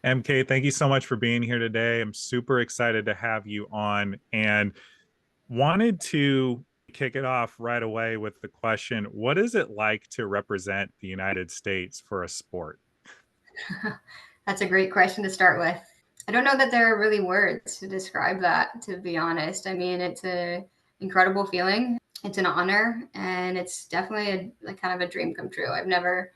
MK, thank you so much for being here today. I'm super excited to have you on and wanted to kick it off right away with the question, what is it like to represent the United States for a sport? That's a great question to start with. I don't know that there are really words to describe that, to be honest. I mean, it's a incredible feeling. It's an honor, and it's definitely a kind of a dream come true. I've never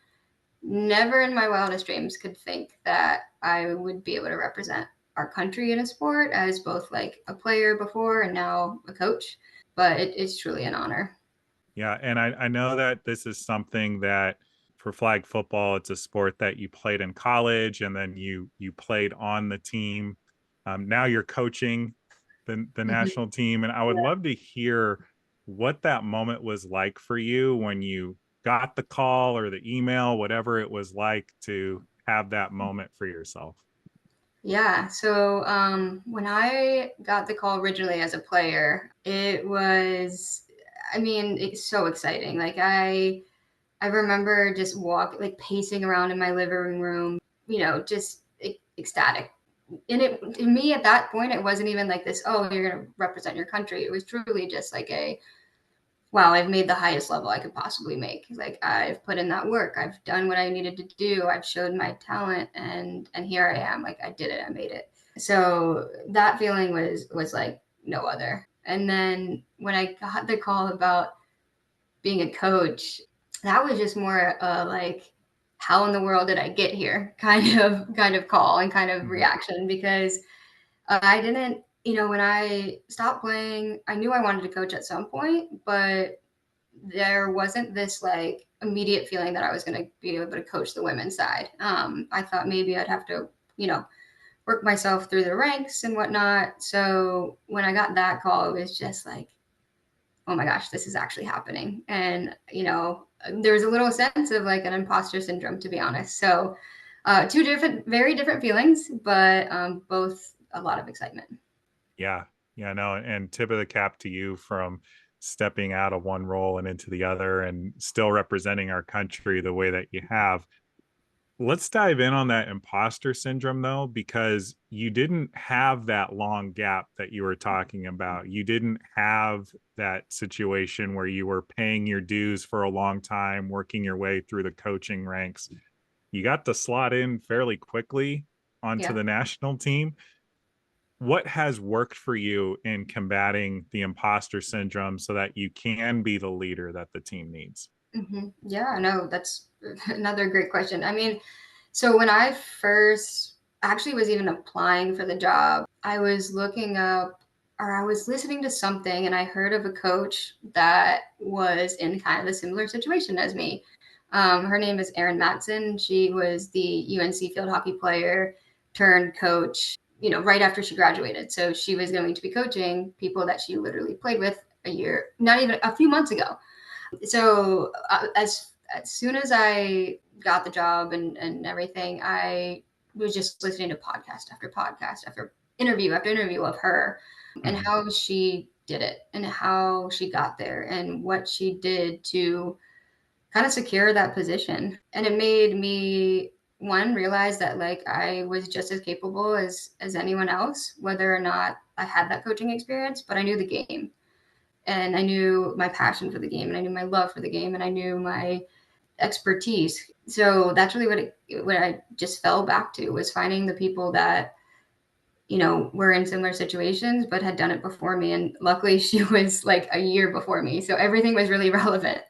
in my wildest dreams could think that I would be able to represent our country in a sport as both like a player before and now a coach. But it's truly an honor. Yeah, and I know that this is something that for flag football, it's a sport that you played in college and then you played on the team. Now you're coaching the Mhm. national team, and I would love to hear what that moment was like for you when you got the call or the email, whatever it was like to have that moment for yourself. Yeah. So when I got the call originally as a player, it was, I mean, it's so exciting. I remember just like pacing around in my living room, just ecstatic. And it, to me at that point, it wasn't even like this, oh, you're going to represent your country. It was truly just like wow, I've made the highest level I could possibly make. Like I've put in that work. I've done what I needed to do. I've showed my talent and here I am. Like I did it. I made it. So that feeling was like no other. And then when I got the call about being a coach, that was just more like how in the world did I get here kind of call and kind of Mhm. reaction because I didn't, when I stopped playing, I knew I wanted to coach at some point, but there wasn't this like immediate feeling that I was going to be able to coach the women's side. I thought maybe I'd have to, you know, work myself through the ranks and whatnot. So when I got that call, it was just like, oh my gosh, this is actually happening. And, there was a little sense of like an imposter syndrome, to be honest. So two different, very different feelings, but both a lot of excitement. Yeah. Yeah, no, and tip of the cap to you from stepping out of one role and into the other and still representing our country the way that you have. Let's dive in on that imposter syndrome though, because you didn't have that long gap that you were talking about. You didn't have that situation where you were paying your dues for a long time, working your way through the coaching ranks. You got to slot in fairly quickly onto Yeah. the national team. What has worked for you in combating the imposter syndrome so that you can be the leader that the team needs? Yeah, no, that's another great question. I mean, so when I first actually was even applying for the job, I was looking up or I was listening to something and I heard of a coach that was in kind of a similar situation as me. Her name is Erin Matson. She was the UNC field hockey player turned coach, right after she graduated. So she was going to be coaching people that she literally played with a year, not even a few months ago. So as soon as I got the job and everything, I was just listening to podcast after interview of her and Mm-hmm. how she did it and how she got there and what she did to kind of secure that position. And it made me one realize that like I was just as capable as anyone else, whether or not I had that coaching experience, but I knew the game and I knew my passion for the game and I knew my love for the game and I knew my expertise. So that's really what I just fell back to was finding the people that were in similar situations but had done it before me. And luckily she was like a year before me, so everything was really relevant.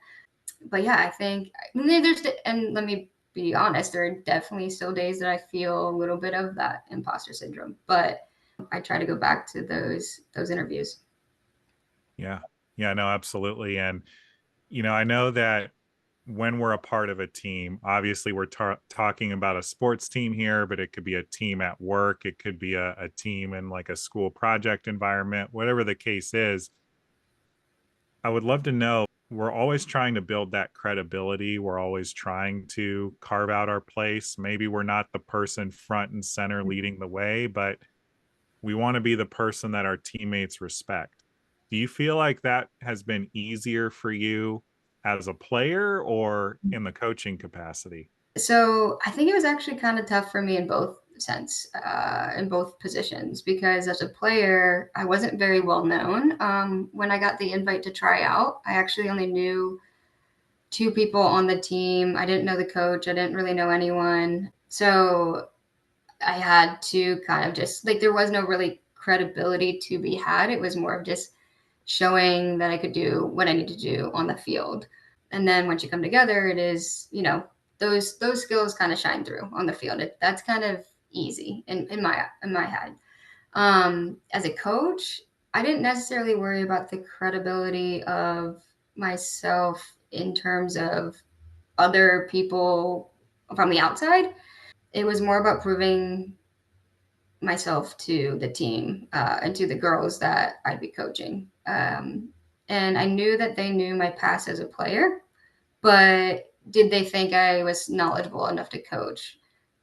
But yeah, I think and let me be honest, there are definitely still days that I feel a little bit of that imposter syndrome, but I try to go back to those interviews. Yeah. Yeah, no, absolutely. And, I know that when we're a part of a team, obviously we're talking about a sports team here, but it could be a team at work. It could be a team in like a school project environment, whatever the case is. I would love to know. We're always trying to build that credibility. We're always trying to carve out our place. Maybe we're not the person front and center leading the way, but we want to be the person that our teammates respect. Do you feel like that has been easier for you as a player or in the coaching capacity? So I think it was actually kind of tough for me in both sense in both positions, because as a player, I wasn't very well known. When I got the invite to try out, I actually only knew two people on the team. I didn't know the coach. I didn't really know anyone. So I had to kind of just like, there was no really credibility to be had. It was more of just showing that I could do what I need to do on the field. And then once you come together, it is, those skills kind of shine through on the field. That's kind of easy in my head. As a coach, I didn't necessarily worry about the credibility of myself in terms of other people from the outside. It was more about proving myself to the team and to the girls that I'd be coaching. And I knew that they knew my past as a player, but did they think I was knowledgeable enough to coach?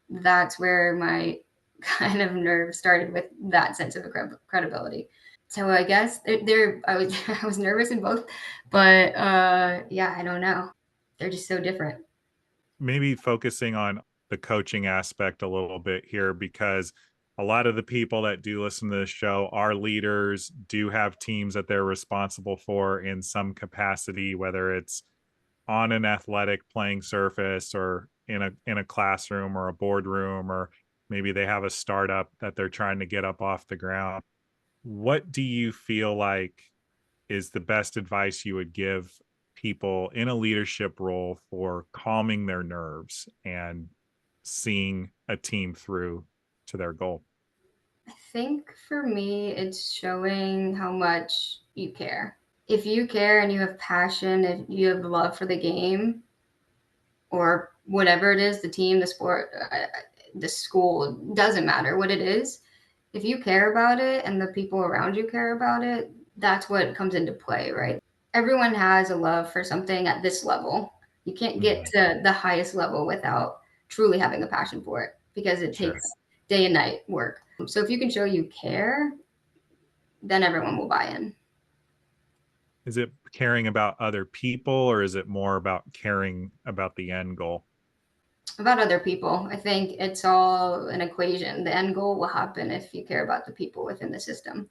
That's where my kind of nerve started, with that sense of credibility. So I guess I was I was nervous in both, but yeah, I don't know. They're just so different. Maybe focusing on the coaching aspect a little bit here, because a lot of the people that do listen to this show are leaders, do have teams that they're responsible for in some capacity, whether it's on an athletic playing surface or in a classroom or a boardroom, or maybe they have a startup that they're trying to get up off the ground. What do you feel like is the best advice you would give people in a leadership role for calming their nerves and seeing a team through to their goal? I think for me, it's showing how much you care. If you care and you have passion, if you have love for the game or whatever it is, the team, the sport, the school, doesn't matter what it is. If you care about it and the people around you care about it, that's what comes into play, right? Everyone has a love for something at this level. You can't get Mhm. to the highest level without truly having a passion for it, because it Sure. takes day and night work. So if you can show you care, then everyone will buy in. Is it caring about other people, or is it more about caring about the end goal? About other people, I think it's all an equation. The end goal will happen if you care about the people within the system.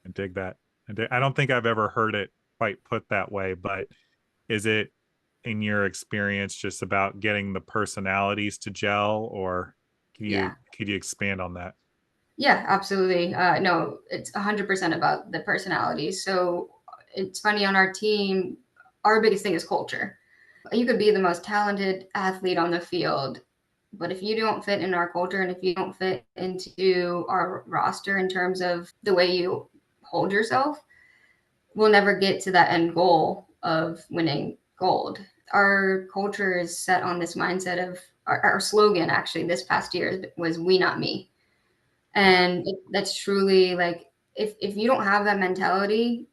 I dig that. I don't think I've ever heard it quite put that way, but is it, in your experience, just about getting the personalities to gel, or Yeah. could you expand on that? Yeah, absolutely. No, it's 100% about the personalities. So it's funny, on our team, our biggest thing is culture. You could be the most talented athlete on the field, but if you don't fit in our culture and if you don't fit into our roster in terms of the way you hold yourself, we'll never get to that end goal of winning gold. Our culture is set on this mindset of our slogan, actually, this past year was "We Not Me." Yeah. And that's truly like, if you don't have that mentality,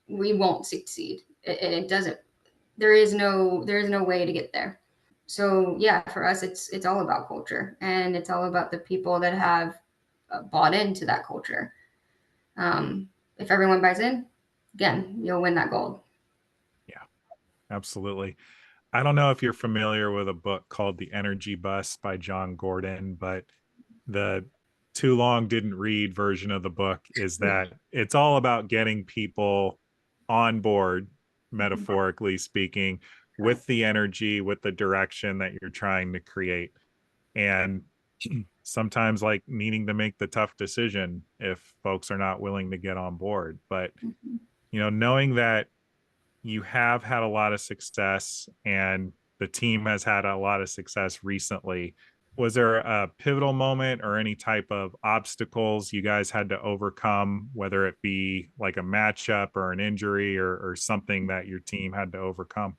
we won't succeed. It doesn't. There is no way to get there. So yeah, for us, it's all about culture, and it's all about the people that have bought into that culture. If everyone buys in, again, you'll win that gold. Yeah, absolutely. I don't know if you're familiar with a book called The Energy Bus by John Gordon, but the too long didn't read version of the book is that it's all about getting people on board, metaphorically speaking, with the energy, with the direction that you're trying to create. And sometimes like needing to make the tough decision if folks are not willing to get on board. But, knowing that you have had a lot of success and the team has had a lot of success recently, was there a pivotal moment or any type of obstacles you guys had to overcome, whether it be like a matchup or an injury, or something that your team had to overcome?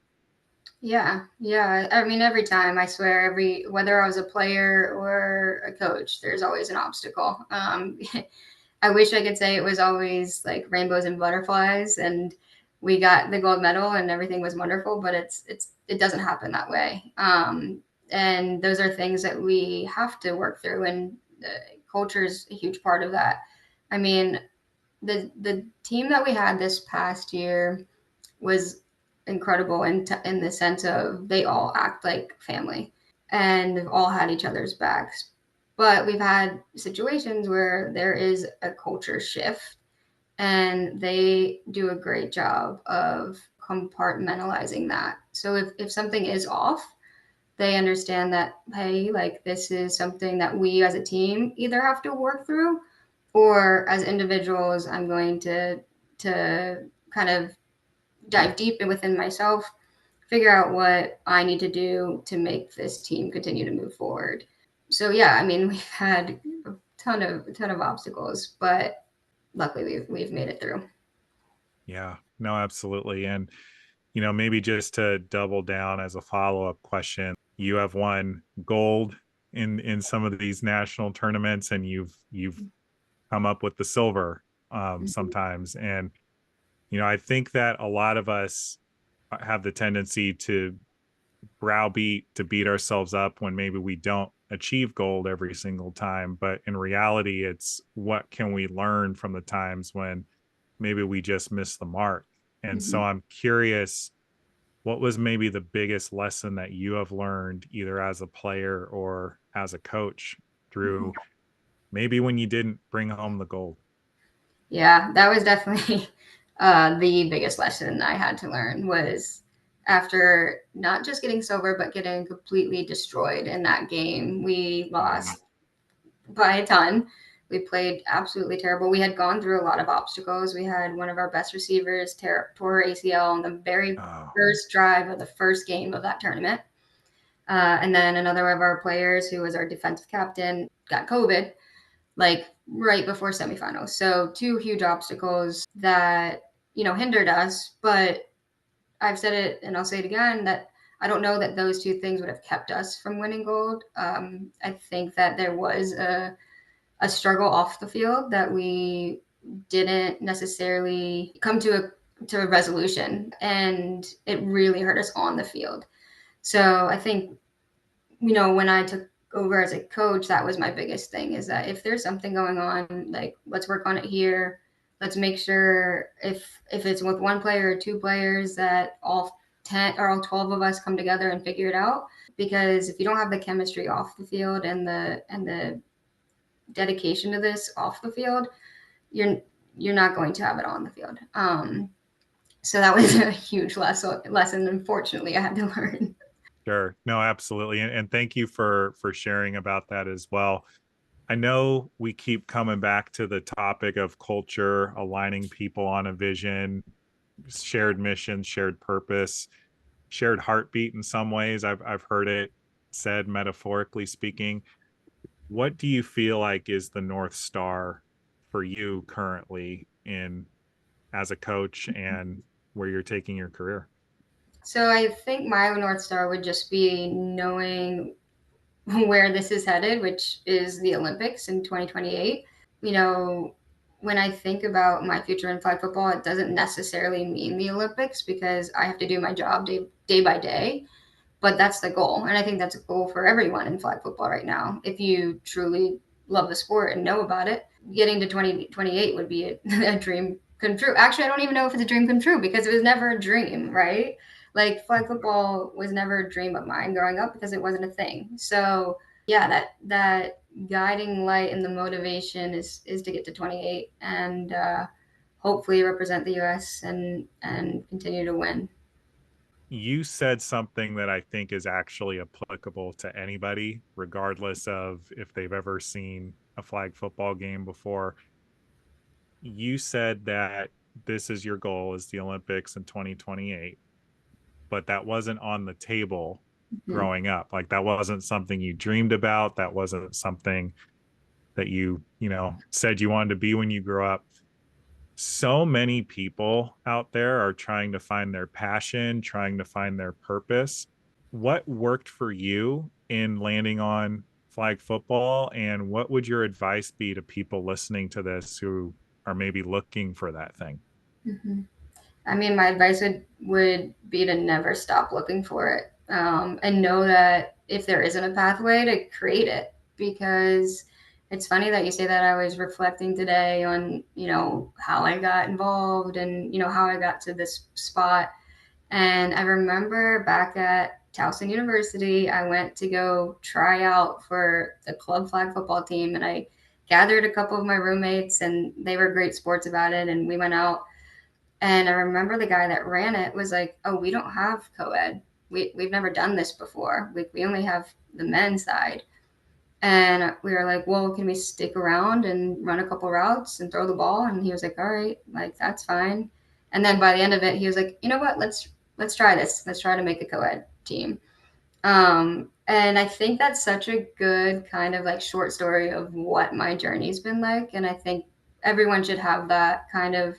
Yeah, yeah. I mean, every time, I swear, whether I was a player or a coach, there's always an obstacle. I wish I could say it was always like rainbows and butterflies, and we got the gold medal and everything was wonderful, but it doesn't happen that way. And those are things that we have to work through, and culture is a huge part of that. I mean, the team that we had this past year was incredible in the sense of they all act like family and they've all had each other's backs. But we've had situations where there is a culture shift, and they do a great job of compartmentalizing that. So if something is off, they understand that, hey, like this is something that we as a team either have to work through, or as individuals, I'm going to kind of dive deep in within myself, figure out what I need to do to make this team continue to move forward. So yeah, I mean, we've had a ton of obstacles, but luckily we've made it through. Yeah, no, absolutely. And, maybe just to double down as a follow-up question, you have won gold in some of these national tournaments, and you've come up with the silver Mhm. sometimes. And, I think that a lot of us have the tendency to browbeat, to beat ourselves up when maybe we don't achieve gold every single time. But in reality, it's what can we learn from the times when maybe we just missed the mark. And so Mhm. I'm curious, what was maybe the biggest lesson that you have learned either as a player or as a coach Mhm. through maybe when you didn't bring home the gold? Yeah, that was definitely the biggest lesson I had to learn was after not just getting silver, but getting completely destroyed in that game. We Mm. lost by a ton. We played absolutely terrible. We had gone through a lot of obstacles. We had one of our best receivers tore her ACL on the very Oh, first drive of the first game of that tournament. And then another of our players, who was our defensive captain, got COVID like right before semifinals. So two huge obstacles that, hindered us. But I've said it and I'll say it again that I don't know that those two things would have kept us from winning gold. I think that there was a struggle off the field that we didn't necessarily come to a resolution, and it really hurt us on the field. So I think, when I took over as a coach, that was my biggest thing, is that if there's something going on, like let's work on it here. Let's make sure if it's with one player or two players that all 10 or all 12 of us come together and figure it out. Because if you don't have the chemistry off the field and the dedication to this off the field, you're you're not going to have it on the field. So that was a huge lesson. Unfortunately, I had to learn. sure. No, absolutely. And thank you for sharing about that as well. I know we keep coming back to the topic of culture, aligning people on a vision, shared mission, shared purpose, shared heartbeat in some ways. I've heard it said metaphorically speaking. What do you feel like is the North Star for you currently in as a coach and where you're taking your career? So I think my North Star would just be knowing where this is headed, which is the Olympics in 2028. You know, when I think about my future in flag football, it doesn't necessarily mean the Olympics because I have to do my job day by day. But that's the goal. And I think that's a goal for everyone in flag football right now. If you truly love the sport and know about it, getting to 2028 would be a dream come true. Actually, I don't even know if it's a dream come true because it was never a dream, right? Like flag football was never a dream of mine growing up because it wasn't a thing. So yeah, that guiding light and the motivation is to get to 28 and hopefully represent the U.S. and continue to win. You said something that I think is actually applicable to anybody, regardless of if they've ever seen a flag football game before. You said that this is your goal is the Olympics in 2028, but that wasn't on the table Mhm. growing up. Like that wasn't something you dreamed about. That wasn't something that you said you wanted to be when you grew up. So many people out there are trying to find their passion, trying to find their purpose. What worked for you in landing on flag football? And what would your advice be to people listening to this who are maybe looking for that thing? Mhm. I mean, my advice would be to never stop looking for it, and know that if there isn't a pathway, to create it. Because it's funny that you say that. I was reflecting today on how I got involved and how I got to this spot, and I remember back at Towson University. I went to go try out for the club flag football team, and I gathered a couple of my roommates, and they were great sports about it. And we went out, and I remember the guy that ran it was like, "Oh, we don't have co-ed. We've never done this before. We only have the men's side." And we were like, "Well, can we stick around and run a couple routes and throw the ball?" And he was like, "All right, like that's fine." And then by the end of it, he was like, "You know what? Let's try this. Let's try to make a co-ed team." And I think that's such a good kind of like short story of what my journey's been like. And I think everyone should have that kind of,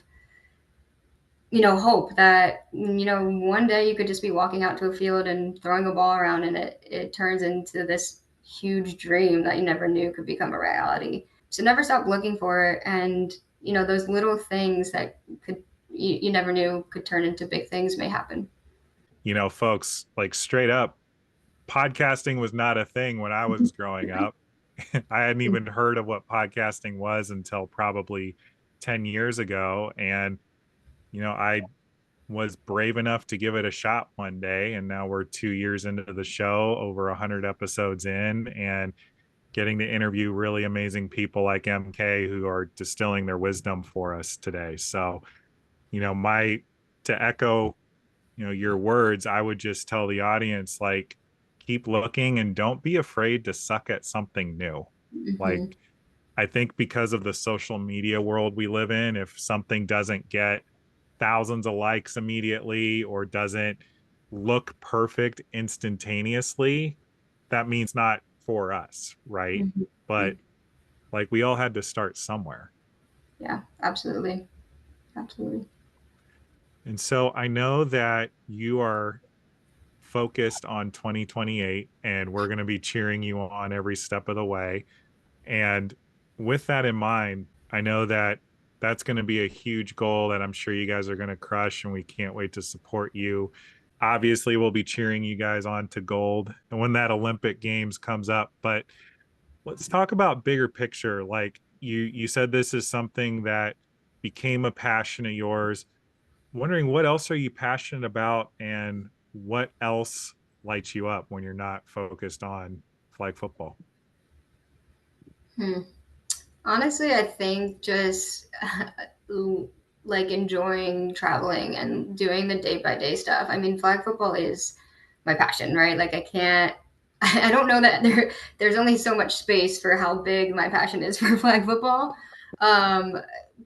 hope that, one day you could just be walking out to a field and throwing a ball around, and it turns into this huge dream that you never knew could become a reality. So never stop looking for it. And, those little things that you never knew could turn into big things may happen. Folks, like straight up, podcasting was not a thing when I was growing up. I hadn't even heard of what podcasting was until probably 10 years ago. And, I was brave enough to give it a shot one day. And now we're 2 years into the show, over 100 episodes in, and getting to interview really amazing people like MK who are distilling their wisdom for us today. So, my to echo, your words, I would just tell the audience, like, keep looking and don't be afraid to suck at something new. Like, Mm-hmm. I think because of the social media world we live in, if something doesn't get thousands of likes immediately or doesn't look perfect instantaneously, that means not for us, right? Mm-hmm. But like, we all had to start somewhere. Yeah, absolutely. Absolutely. And so I know that you are focused on 2028, and we're going to be cheering you on every step of the way. And with that in mind, I know that that's going to be a huge goal that I'm sure you guys are going to crush, and we can't wait to support you. Obviously, we'll be cheering you guys on to gold and when that Olympic Games comes up. But let's talk about bigger picture. Like, you said this is something that became a passion of yours. Wondering, what else are you passionate about, and what else lights you up when you're not focused on flag football? Hmm. Honestly, I think just like enjoying traveling and doing the day by day stuff. I mean, flag football is my passion, right? Like I can't, I don't know that there's only so much space for how big my passion is for flag football. Um,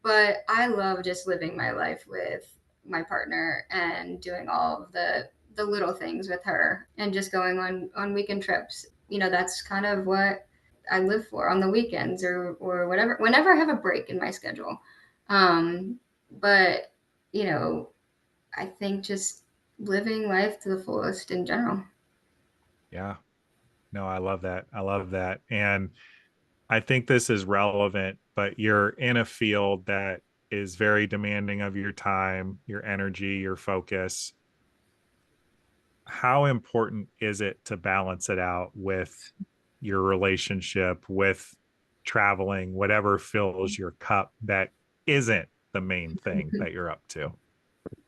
but I love just living my life with my partner and doing all of the little things with her and just going on weekend trips. That's kind of what I live for on the weekends or whatever, whenever I have a break in my schedule. But, you know, I think just living life to the fullest in general. Yeah, no, I love that. I love that. And I think this is relevant, but you're in a field that is very demanding of your time, your energy, your focus. How important is it to balance it out with your relationship, with traveling, whatever fills your cup that isn't the main thing that you're up to?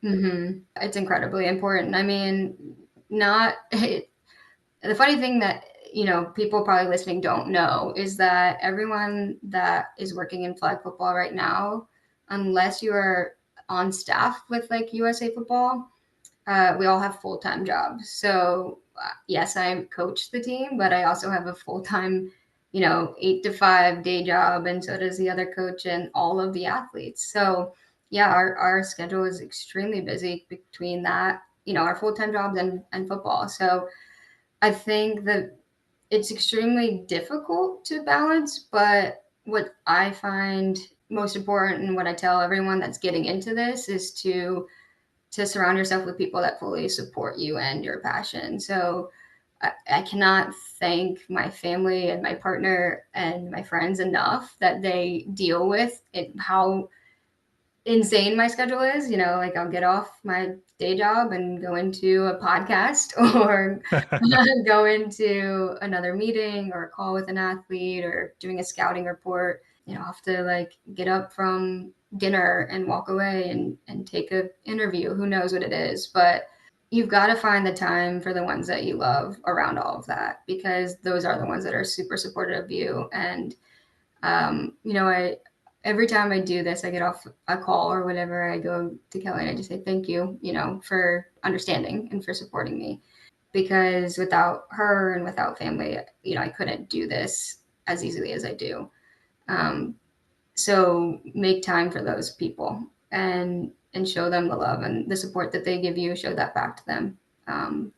It's incredibly important. I mean, not the funny thing that people probably listening don't know is that everyone that is working in flag football right now, unless you are on staff with like USA Football, we all have full-time jobs. So yes, I coach the team, but I also have a full-time, 8 to 5 day job, and so does the other coach and all of the athletes. So yeah, our schedule is extremely busy between that, our full-time jobs and football. So I think that it's extremely difficult to balance, but what I find most important and what I tell everyone that's getting into this is to surround yourself with people that fully support you and your passion. So I cannot thank my family and my partner and my friends enough that they deal with it, how insane my schedule is. Like I'll get off my day job and go into a podcast or go into another meeting or a call with an athlete or doing a scouting report. I'll have to like get up from dinner and walk away and take a interview. Who knows what it is? But you've got to find the time for the ones that you love around all of that, because those are the ones that are super supportive of you. And I every time I do this, I get off a call or whatever, I go to Kelly and I just say thank you, for understanding and for supporting me, because without her and without family, I couldn't do this as easily as I do. Um, so make time for those people, and show them the love and the support that they give you. Show that back to them,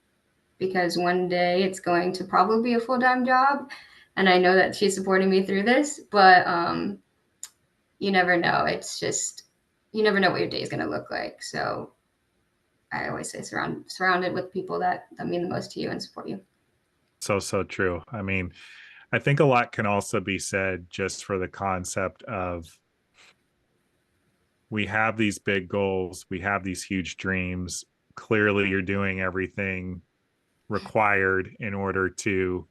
because one day it's going to probably be a full-time job, and I know that she's supporting me through this, but you never know. It's just, you never know what your day is going to look like. So I always say surrounded with people that mean the most to you and support you. So, so true. I mean, I think a lot can also be said just for the concept of we have these big goals, we have these huge dreams. Clearly, you're doing everything required in order to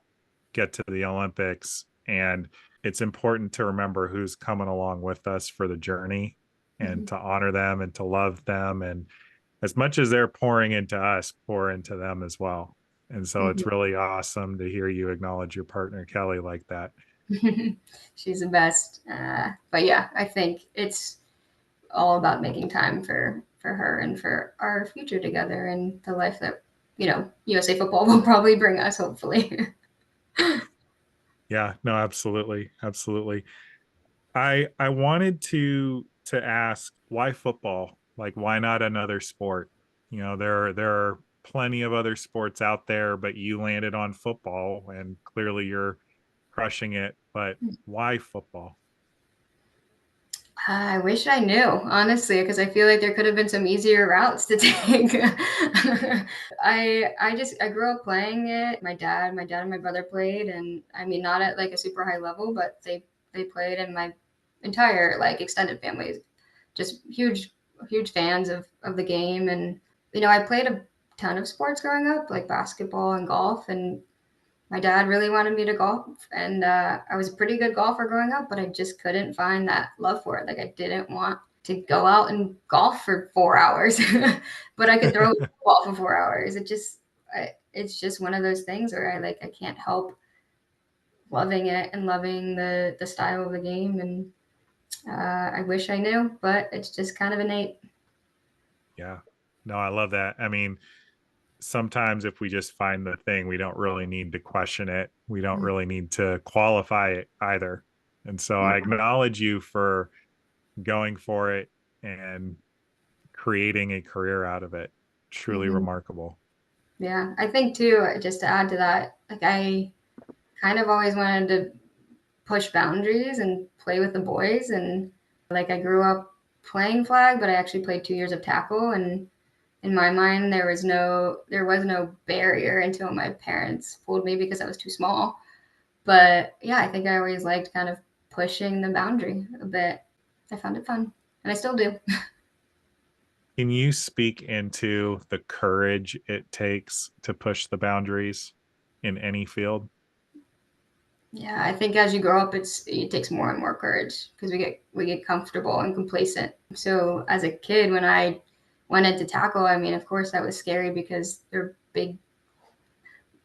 get to the Olympics. And it's important to remember who's coming along with us for the journey and Mm-hmm. to honor them and to love them. And as much as they're pouring into us, pour into them as well. And so it's Mm-hmm. really awesome to hear you acknowledge your partner, Kelly, like that. She's the best. But yeah, I think it's all about making time for her and for our future together and the life that USA football will probably bring us, hopefully. Yeah, no, absolutely. Absolutely. I wanted to ask why football? Like why not another sport? There are plenty of other sports out there, but you landed on football and clearly you're crushing it, but why football? I wish I knew, honestly, because I feel like there could have been some easier routes to take. I grew up playing it. My dad and my brother played, and I mean not at like a super high level, but they played, and my entire like extended family is just huge fans of the game. And I played a ton of sports growing up, like basketball and golf, and my dad really wanted me to golf, and I was a pretty good golfer growing up, but I just couldn't find that love for it. Like I didn't want to go out and golf for 4 hours, but I could throw a ball for 4 hours. It's just one of those things where I can't help loving it and loving the style of the game. And I wish I knew, but it's just kind of innate. Yeah. No, I love that. I mean, sometimes if we just find the thing, we don't really need to question it. We don't really need to qualify it either. And so Yeah. I acknowledge you for going for it and creating a career out of it. Truly Mhm. remarkable. Yeah, I think too, just to add to that, like I kind of always wanted to push boundaries and play with the boys. And like I grew up playing flag, but I actually played 2 years of tackle. And in my mind, there was no barrier until my parents pulled me because I was too small. But yeah, I think I always liked kind of pushing the boundary a bit. I found it fun, and I still do. Can you speak into the courage it takes to push the boundaries in any field? Yeah, I think as you grow up, it takes more and more courage because we get comfortable and complacent. So as a kid, when I went into tackle, I mean, of course that was scary because they're big.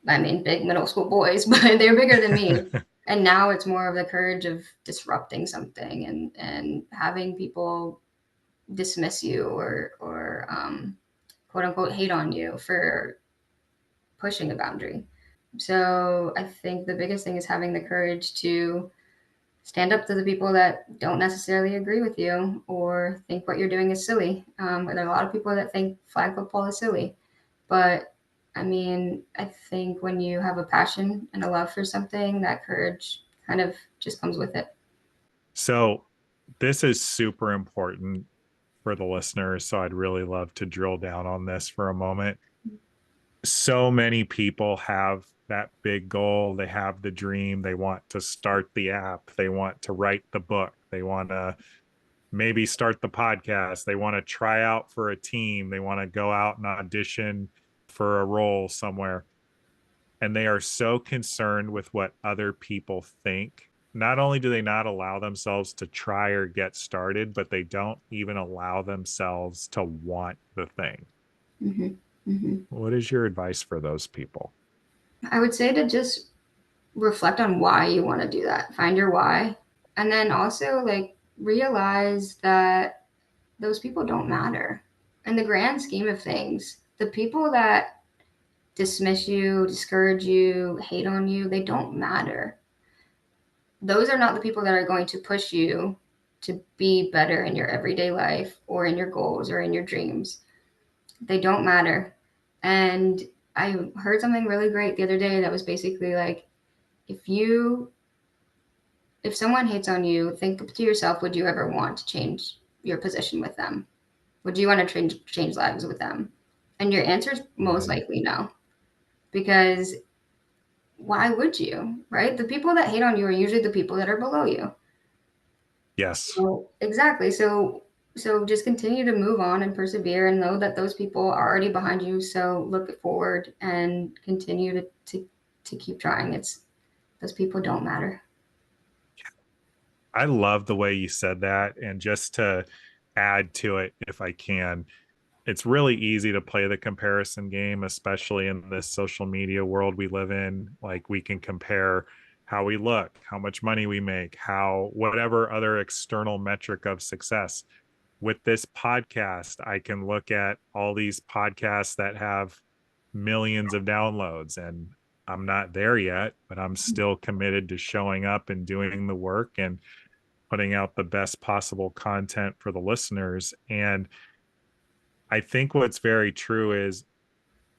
I mean, big middle school boys, but they're bigger than me. And now it's more of the courage of disrupting something and having people dismiss you or quote unquote hate on you for pushing a boundary. So I think the biggest thing is having the courage to stand up to the people that don't necessarily agree with you or think what you're doing is silly. There are a lot of people that think flag football is silly, but I mean, I think when you have a passion and a love for something, that courage kind of just comes with it. So, this is super important for the listeners. So, I'd really love to drill down on this for a moment. So many people have that big goal. They have the dream. They want to start the app. They want to write the book. They want to maybe start the podcast. They want to try out for a team. They want to go out and audition for a role somewhere. And they are so concerned with what other people think. Not only do they not allow themselves to try or get started, but they don't even allow themselves to want the thing. Mm-hmm. Hmm. What is your advice for those people? I would say to just reflect on why you want to do that. Find your why. And then also like realize that those people don't matter. In the grand scheme of things, the people that dismiss you, discourage you, hate on you, they don't matter. Those are not the people that are going to push you to be better in your everyday life or in your goals or in your dreams. They don't matter. And I heard something really great the other day that was basically like, if you if someone hates on you, think to yourself, would you ever want to change your position with them? Would you want to change lives with them? And your answer is most Mhm. likely no. Because why would you? Right? The people that hate on you are usually the people that are below you. Yes. Well, exactly. So just continue to move on and persevere and know that those people are already behind you. So look forward and continue to keep trying. It's those people don't matter. I love the way you said that. And just to add to it, if I can, it's really easy to play the comparison game, especially in this social media world we live in. Like we can compare how we look, how much money we make, how whatever other external metric of success. With this podcast, I can look at all these podcasts that have millions of downloads, and I'm not there yet, but I'm still committed to showing up and doing the work and putting out the best possible content for the listeners. And I think what's very true is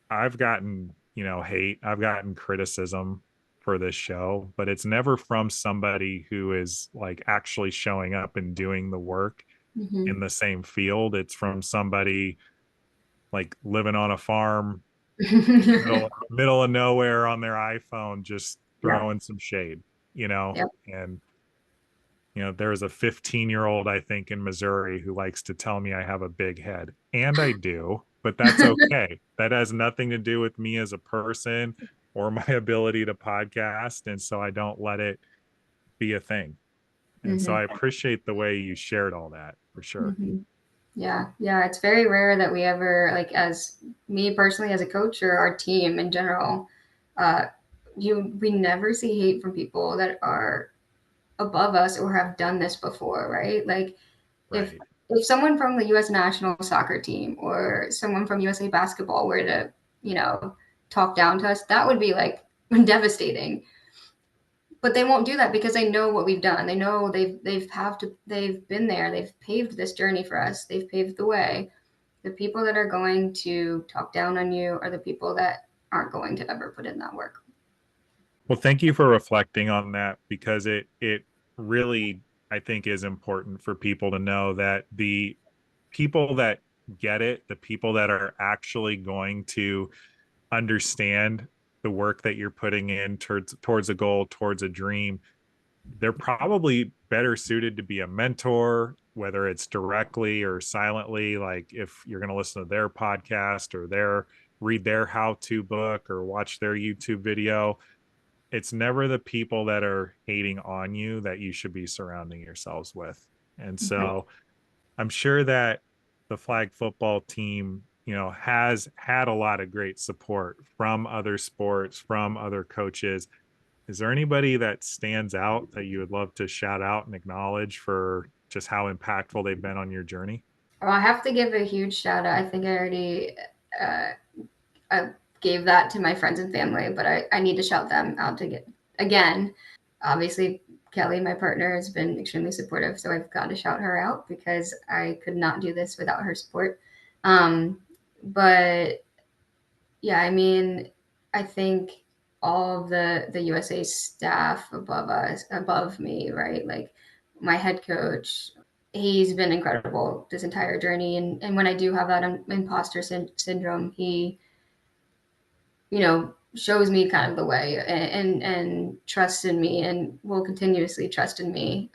I've gotten, hate, I've gotten criticism for this show, but it's never from somebody who is like actually showing up and doing the work Hmm. in the same field. It's from somebody like living on a farm, middle of nowhere on their iPhone, just Yeah. throwing some shade, Yep. and there's a 15-year-old, I think, in Missouri who likes to tell me I have a big head. And I do, but that's okay. That has nothing to do with me as a person or my ability to podcast. And so I don't let it be a thing. And so Hmm. I appreciate the way you shared all that for sure. Hmm. Yeah, yeah, it's very rare that we ever, like, as me personally, as a coach or our team in general, uh, we never see hate from people that are above us or have done this before, right? Like, if Right. if someone from the U.S. national soccer team or someone from USA basketball were to, you know, talk down to us, that would be like devastating. But they won't do that because they know what we've done. They know they've been there. They've paved this journey for us. They've paved the way. The people that are going to talk down on you are the people that aren't going to ever put in that work. Well, thank you for reflecting on that, because it really, I think, is important for people to know that the people that get it, the people that are actually going to understand the work that you're putting in towards a goal, towards a dream, they're probably better suited to be a mentor, whether it's directly or silently. Like if you're going to listen to their podcast or read their how-to book or watch their YouTube video, it's never the people that are hating on you that you should be surrounding yourselves with. And Mhm. so I'm sure that the flag football team, has had a lot of great support from other sports, from other coaches. Is there anybody that stands out that you would love to shout out and acknowledge for just how impactful they've been on your journey? Well, I have to give a huge shout out. I think I already uh, I gave that to my friends and family, but I need to shout them out to get again. Obviously, Kelly, my partner, has been extremely supportive, so I've got to shout her out because I could not do this without her support. But yeah, I mean, I think all of the USA staff above us, above me, right? Like my head coach, he's been incredible this entire journey. And when I do have that imposter syndrome, he, shows me kind of the way and trusts in me and will continuously trust in me.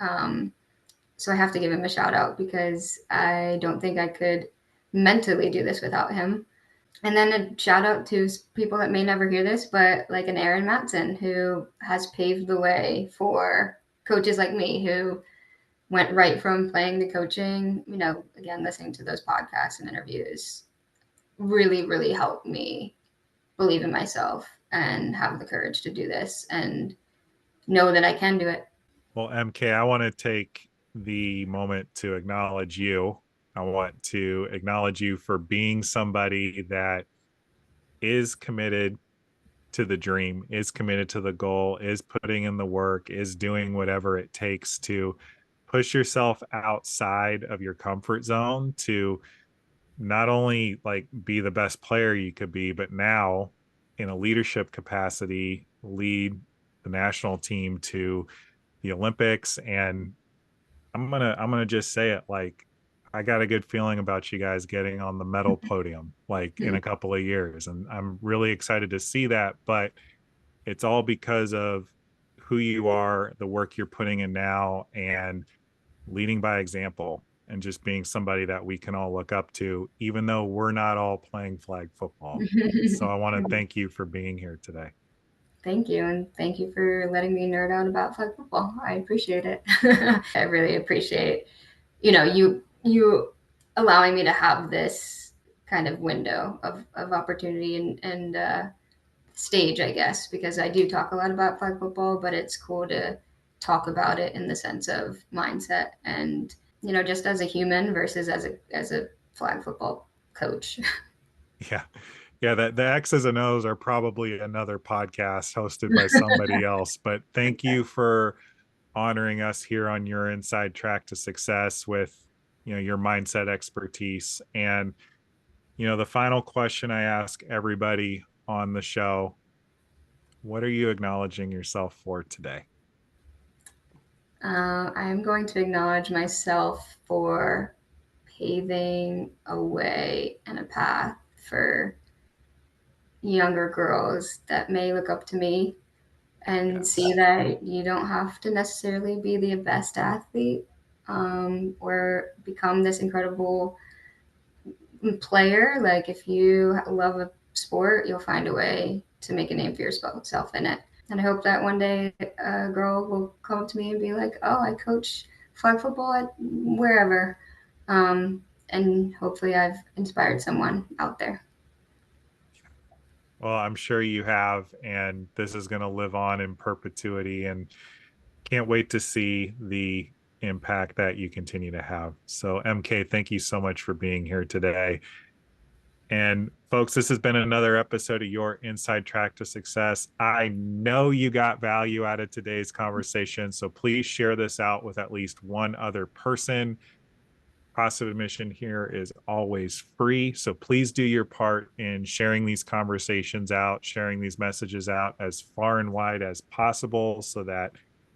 So I have to give him a shout out because I don't think I could mentally do this without him. And then a shout out to people that may never hear this, but like an Aaron Matson who has paved the way for coaches like me who went right from playing to coaching, again, listening to those podcasts and interviews. really, really helped me believe in myself and have the courage to do this and know that I can do it. Well, MK, I want to take the moment to acknowledge you. I want to acknowledge you for being somebody that is committed to the dream, is committed to the goal, is putting in the work, is doing whatever it takes to push yourself outside of your comfort zone to not only like be the best player you could be, but now in a leadership capacity, lead the national team to the Olympics. And I'm gonna just say it, like, I got a good feeling about you guys getting on the medal podium like in a couple of years. And I'm really excited to see that. But it's all because of who you are, the work you're putting in now, and leading by example and just being somebody that we can all look up to, even though we're not all playing flag football. So I want to thank you for being here today. Thank you, and thank you for letting me nerd out about flag football. I appreciate it. I really appreciate, you allowing me to have this kind of window of opportunity and stage, I guess, because I do talk a lot about flag football, but it's cool to talk about it in the sense of mindset and just as a human versus as a flag football coach. Yeah. Yeah, that the X's and O's are probably another podcast hosted by somebody else. But thank you for honoring us here on your inside track to success with your mindset expertise. And the final question I ask everybody on the show: what are you acknowledging yourself for today? I am going to acknowledge myself for paving a way and a path for younger girls that may look up to me and see Yes. that you don't have to necessarily be the best athlete, or become this incredible player. Like, if you love a sport, you'll find a way to make a name for yourself in it. And I hope that one day a girl will come up to me and be like, "Oh, I coach flag football at wherever," and hopefully I've inspired someone out there. Well, I'm sure you have, and this is going to live on in perpetuity. And can't wait to see the impact that you continue to have. So, MK, thank you so much for being here today. And folks, this has been another episode of Your Inside Track to Success. I know you got value out of today's conversation, so please share this out with at least one other person. Cost of admission here is always free. So please do your part in sharing these conversations out, sharing these messages out as far and wide as possible so that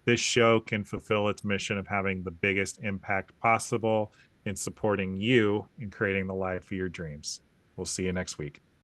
this show can fulfill its mission of having the biggest impact possible in supporting you in creating the life of your dreams. We'll see you next week.